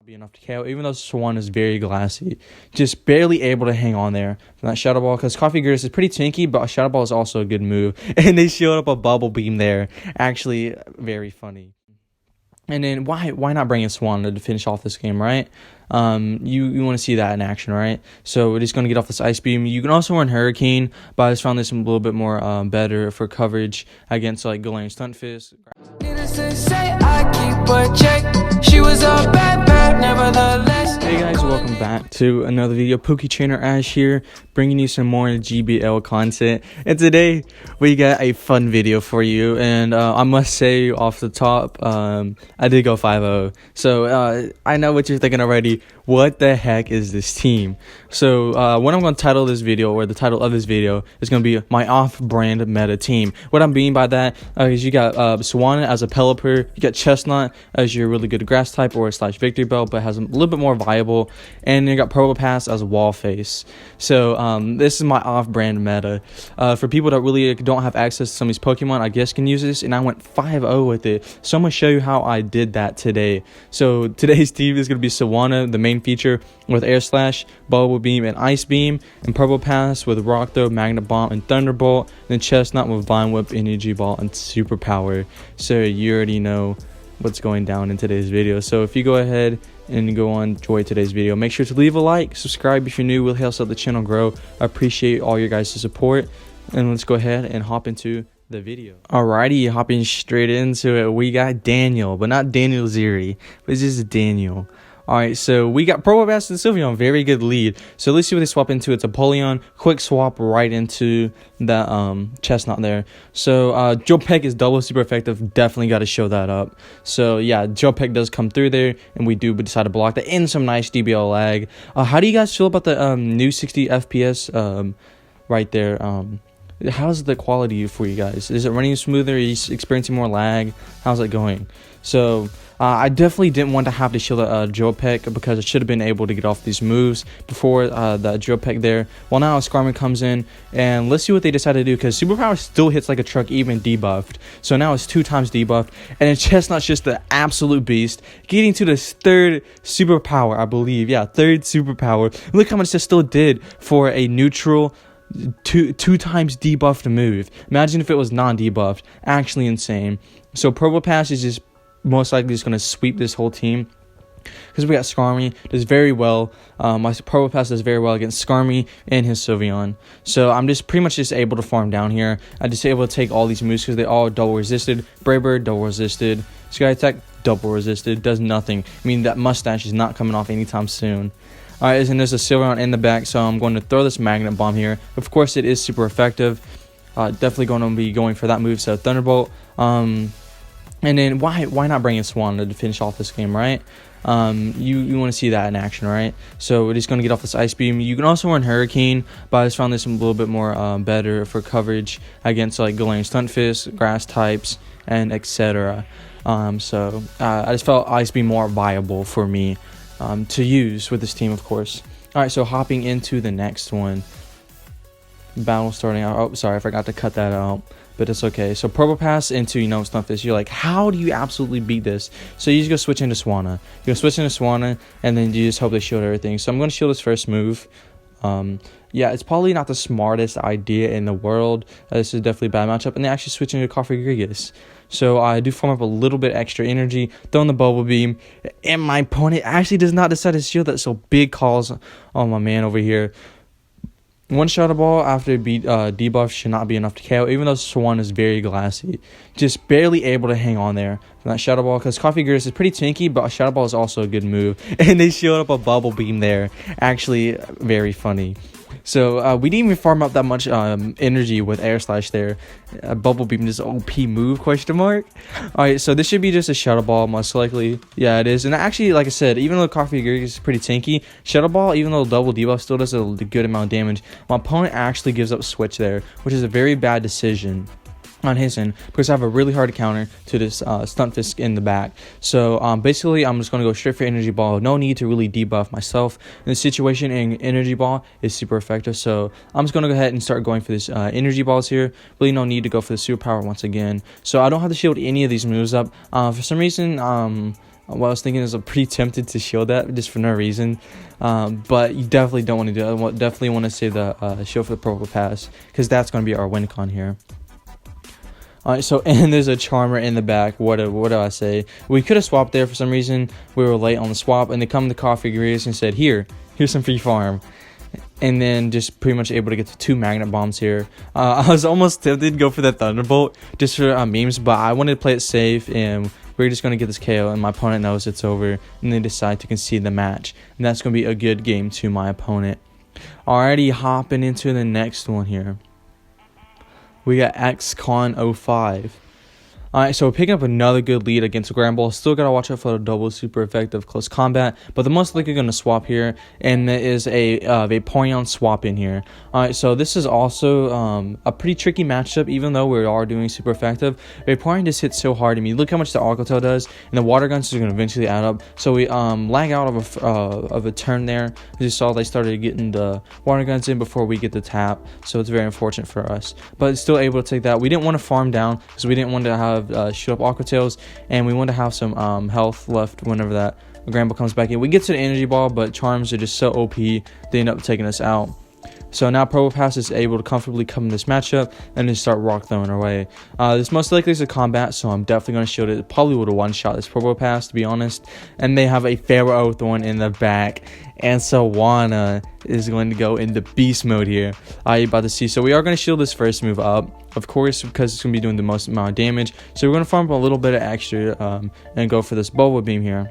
Be enough to KO, even though Swannaa is very glassy, just barely able to hang on there from that Shadow Ball, because Coffee Gears is pretty tanky, but a Shadow Ball is also a good move. And they showed up a Bubble Beam there, actually very funny. And then why not bring in Swannaa to finish off this game, right? You want to see that in action, right? So we're just going to get off this Ice Beam. You can also run Hurricane, but I just found this a little bit more better for coverage against like Galarian Stunfisk. She was a bad, nevertheless. Hey guys, welcome back to another video. Trainer Ash here, bringing you some more GBL content. And today we got a fun video for you. And I must say off the top, I did go 5-0. So I know what you're thinking already. What the heck is this team? So what I'm going to title this video, or the title of this video, is going to be my off-brand meta team. What I'm meaning by that is you got Swannaa as a Pelipper, you got Chesnaught as your really good grass type or / Victory Bell, but has a little bit more viable, and you got Probopass as a wall face. So this is my off-brand meta. For people that really don't have access to some of these Pokemon, I guess can use this, and I went 5-0 with it. So I'm going to show you how I did that today. So today's team is going to be Swannaa, the main feature, with Air Slash, Bubble Beam, and Ice Beam, and Probopass with Rock Throw, Magnet Bomb, and Thunderbolt, and then Chesnaught with Vine Whip, Energy Ball, and Super Power. So you already know what's going down in today's video. So if you go ahead and go on enjoy today's video, make sure to leave a like, subscribe if you're new, will help the channel grow. I appreciate all your guys' support, and let's go ahead and hop into the video. Alrighty, hopping straight into it, we got Daniel, but not Daniel Zeri, but it's just Daniel. Alright, so we got Probopass and Sylveon, very good lead. So let's see what they swap into. It's a Polion, quick swap right into that Chesnaught there. So Joe Peck is double super effective, definitely got to show that up. So yeah, Joe Peck does come through there, and we do decide to block that in some nice DBL lag. How do you guys feel about the new 60 FPS right there? How's the quality for you guys? Is it running smoother? Are you experiencing more lag? How's it going? So I definitely didn't want to have to shield Joe Peck, because I should have been able to get off these moves before the Joe Peck there. Well, now Skarmory comes in, and let's see what they decide to do, because Superpower still hits like a truck, even debuffed. So now it's 2 times debuffed, and then Chesnaught's just the absolute beast, getting to this 3rd Superpower, I believe. Yeah, 3rd Superpower. Look how much this still did for a neutral two times debuffed move. Imagine if it was non-debuffed. Actually insane. So Probopass is just most likely just going to sweep this whole team, because we got Skarmory does very well. My Probopass does very well against Skarmory and his Sylveon. So I'm just pretty much just able to farm down here. I'm just able to take all these moves because they all double resisted. Brave Bird double resisted. Sky Attack double resisted. Does nothing. I mean, that mustache is not coming off anytime soon. Alright, and there's a Sylveon in the back, so I'm going to throw this Magnet Bomb here. Of course, it is super effective. Definitely going to be going for that move, so Thunderbolt. And then why not bring in Swannaa to finish off this game, right? You want to see that in action, right? So we're just going to get off this Ice Beam. You can also run Hurricane, but I just found this a little bit more better for coverage against like Galarian Stunfisk, grass types, and etc. So I just felt Ice Beam more viable for me to use with this team, of course. Alright, so hopping into the next one. Battle starting out. Oh, sorry, I forgot to cut that out, but it's okay. So Probopass into, Stunfisk. You're like, how do you absolutely beat this? So you just go switch into Swannaa. You go switch into Swannaa, and then you just hope they shield everything. So I'm going to shield this first move. Yeah, it's probably not the smartest idea in the world. This is definitely a bad matchup. And they actually switch into Coffee Grigas. So I do form up a little bit extra energy, throw in the Bubble Beam, and my opponent actually does not decide to shield that. So big calls on my man over here. One Shadow Ball after debuff should not be enough to KO, even though Swannaa is very glassy. Just barely able to hang on there from that Shadow Ball, because Coffee Gears is pretty tanky, but a Shadow Ball is also a good move. And they showed up a Bubble Beam there. Actually, very funny. So we didn't even farm up that much energy with Air Slash there. Bubble Beam is OP move, question mark. Alright, so this should be just a Shadow Ball, most likely. Yeah, it is. And actually, like I said, even though Coffee Gears is pretty tanky, Shadow Ball, even though double debuff, still does a good amount of damage. My opponent actually gives up Switch there, which is a very bad decision on his end, because I have a really hard counter to this Stunfisk in the back. So basically I'm just going to go straight for Energy Ball. No need to really debuff myself in this situation, and Energy Ball is super effective. So I'm just going to go ahead and start going for this Energy Balls here. Really no need to go for the Superpower once again. So I don't have to shield any of these moves up. For some reason What I was thinking is I'm pretty tempted to shield that just for no reason, but you definitely don't want to do it. I definitely want to save the shield for the Probopass, because that's going to be our win con here. Alright, so and there's a Charmer in the back. What do I say? We could have swapped there for some reason. We were late on the swap, and they come to Coffee Grease and said, here's some free farm. And then just pretty much able to get the 2 magnet bombs here. I was almost tempted to go for that Thunderbolt just for memes, but I wanted to play it safe, and we're just going to get this KO, and my opponent knows it's over, and they decide to concede the match. And that's going to be a good game to my opponent. Alrighty, hopping into the next one here. We got XCon05. Alright, so we're picking up another good lead against Gramble. Still got to watch out for the double super effective close combat, but the most likely going to swap here, and there is a Vaporeon swap in here. Alright, so this is also a pretty tricky matchup, even though we are doing super effective. Vaporeon just hits so hard. I mean, look how much the Arco-Tail does, and the Water Guns is going to eventually add up. So we lag out of a turn there. As you saw, they started getting the Water Guns in before we get the tap, so it's very unfortunate for us. But still able to take that. We didn't want to farm down, because we didn't want to have shoot up Aquatails, and we want to have some health left whenever that Gramble comes back in. We get to the energy ball, but Charms are just so OP, they end up taking us out. So now Probopass is able to comfortably come in this matchup and just start rock throwing our way. This most likely is a combat, so I'm definitely going to shield it. Probably would have one-shot this Probopass, to be honest. And they have a Pharaoh Thorn in the back. And Swannaa is going to go into beast mode here. You're about to see. So we are going to shield this first move up, of course, because it's going to be doing the most amount of damage. So we're going to farm a little bit of extra and go for this Bubble Beam here.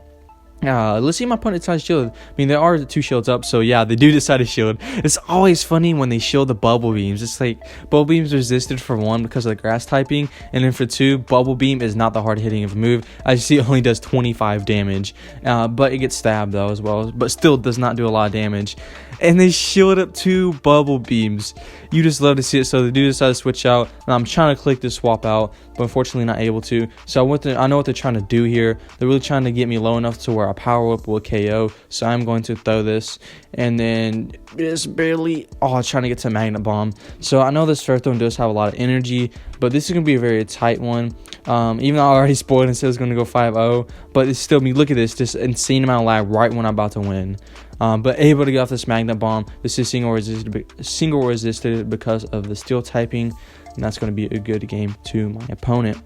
Let's see my opponent decide to shield. I mean, there are 2 shields up, so yeah, they do decide to shield. It's always funny when they shield the Bubble Beams. It's like Bubble Beams resisted for 1 because of the grass typing, and then for 2, Bubble Beam is not the hard hitting of a move. As you see, it only does 25 damage, but it gets stabbed though as well, but still does not do a lot of damage. And they shield up 2 Bubble Beams. You just love to see it. So they do decide to switch out, and I'm trying to click to swap out, but unfortunately not able to. So I know what they're trying to do here. They're really trying to get me low enough to where a power whip will KO. So I'm going to throw this, and then just barely trying to get to Magnet Bomb. So I know this Fair Thorn does have a lot of energy, but this is going to be a very tight one. Even though I already spoiled and said it's going to go 5-0, but it's still me. Look at this, just insane amount of lag right when I'm about to win. But able to get off this Magnet Bomb. This is single resisted because of the steel typing, and that's going to be a good game to my opponent.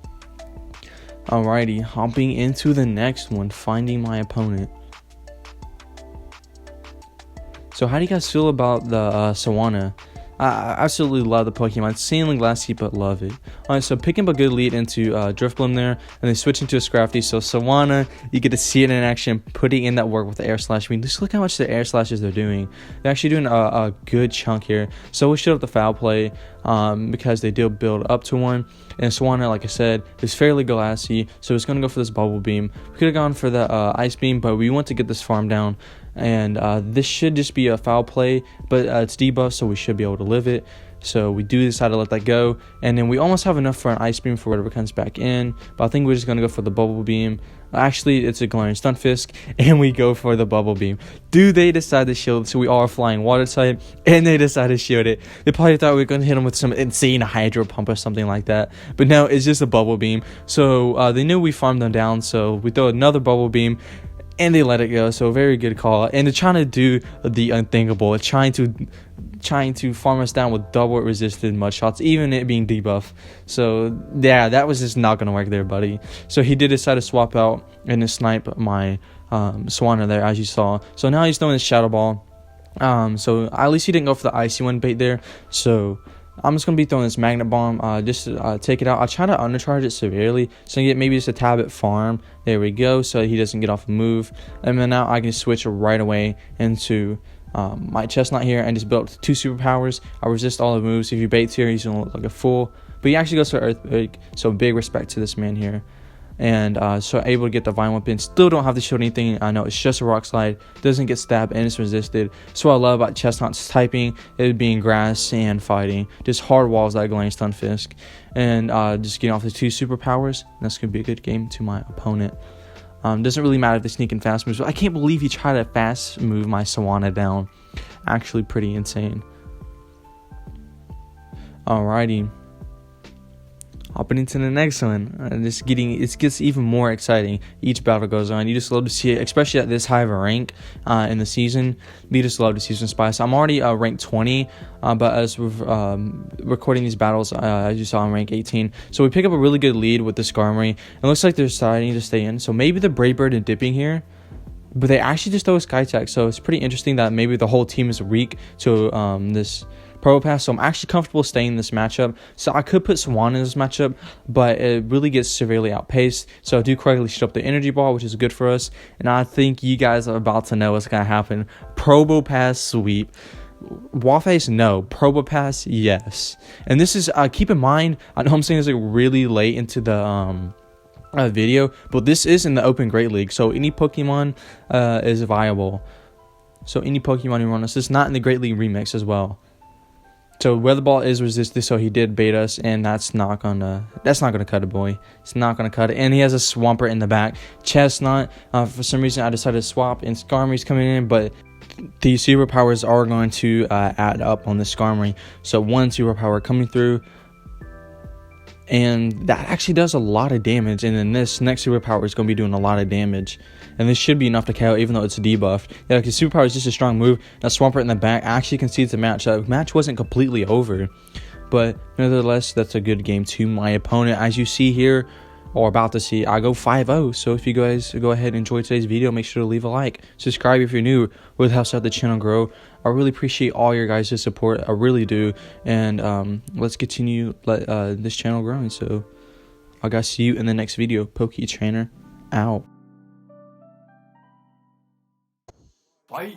Alrighty, hopping into the next one, finding my opponent. So how do you guys feel about the Swannaa? I absolutely love the Pokemon. Insanely glassy, but love it. Alright, so picking up a good lead into Drifblim there, and then switching to a Scrafty. So Swannaa, you get to see it in action, putting in that work with the Air Slash. I mean, just look how much the Air Slashes they're doing. They're actually doing a good chunk here. So we showed up the foul play because they did build up to one. And Swannaa, like I said, is fairly glassy, so it's going to go for this Bubble Beam. We could have gone for the Ice Beam, but we want to get this farm down. And this should just be a foul play, but it's debuffed, so we should be able to live it. So we do decide to let that go, and then we almost have enough for an Ice Beam for whatever comes back in, but I think we're just going to go for the Bubble Beam. Actually, it's a Galarian Stunfisk, and we go for the Bubble Beam. Do they decide to shield? So we are flying water type, and they decide to shield it. They probably thought we were going to hit them with some insane Hydro Pump or something like that, but no, it's just a Bubble Beam. So they knew we farmed them down, so we throw another Bubble Beam, and they let it go. So very good call. And they're trying to do the unthinkable. It's trying to farm us down with double resisted mud shots, even it being debuff. So yeah, that was just not gonna work there, buddy. So he did decide to swap out and to snipe my Swannaa there, as you saw. So now he's throwing his Shadow Ball. So at least he didn't go for the icy one bait there. So I'm just going to be throwing this Magnet Bomb just to take it out. I'll try to undercharge it severely, so I get maybe just a tad bit farm. There we go, so he doesn't get off a move. And then now I can switch right away into my Chesnaught here and just build 2 superpowers. I resist all the moves. If he baits here, he's going to look like a fool. But he actually goes for Earthquake, so big respect to this man here. And so able to get the Vine Whip in. Still don't have to shield anything. I know it's just a Rock Slide. Doesn't get stabbed and it's resisted. So what I love about Chesnaught's typing, it being grass and fighting. Just hard walls like Galarian Stunfisk. And just getting off the 2 superpowers. That's going to be a good game to my opponent. Doesn't really matter if they sneak in fast moves. But I can't believe he tried to fast move my Swannaa down. Actually pretty insane. Alrighty. hopping into the next one. It gets even more exciting. Each battle goes on. You just love to see it, especially at this high of a rank in the season. You just love to see some spice. I'm already ranked 20, but as we're recording these battles, as you saw, I'm rank 18. So we pick up a really good lead with the Skarmory. It looks like they're deciding to stay in. So maybe the Brave Bird and dipping here. But they actually just throw a Sky Tech, so it's pretty interesting that maybe the whole team is weak to this Probopass. So I'm actually comfortable staying in this matchup. So I could put Swannaa in this matchup, but it really gets severely outpaced. So I do correctly shoot up the Energy Ball, which is good for us. And I think you guys are about to know what's going to happen. Probopass sweep. Wallface, no. Probopass, yes. And this is, keep in mind, I know I'm saying this like really late into the video, but this is in the Open Great League, so any Pokemon is viable. So any Pokemon you run this is not in the Great League remix as well. So Weather Ball is resisted, so he did bait us, and that's not gonna cut it, boy. It's not gonna cut it. And he has a Swampert in the back. Chesnaught, for some reason I decided to swap, and Skarmory's coming in, but these superpowers are going to add up on the Skarmory. So one superpower coming through, and that actually does a lot of damage. And then this next superpower is going to be doing a lot of damage. And this should be enough to KO, even though it's debuffed. Yeah, because superpower is just a strong move. That Swampert in the back actually concedes the match. The match wasn't completely over. But nevertheless, that's a good game to my opponent. As you see here, or about to see, I go 5-0. So if you guys go ahead and enjoy today's video, make sure to leave a like, subscribe if you're new. It really helps out the channel grow. I really appreciate all your guys' support. I really do. And let's continue this channel growing. So I'll guys see you in the next video. Poketrainer out. Bye.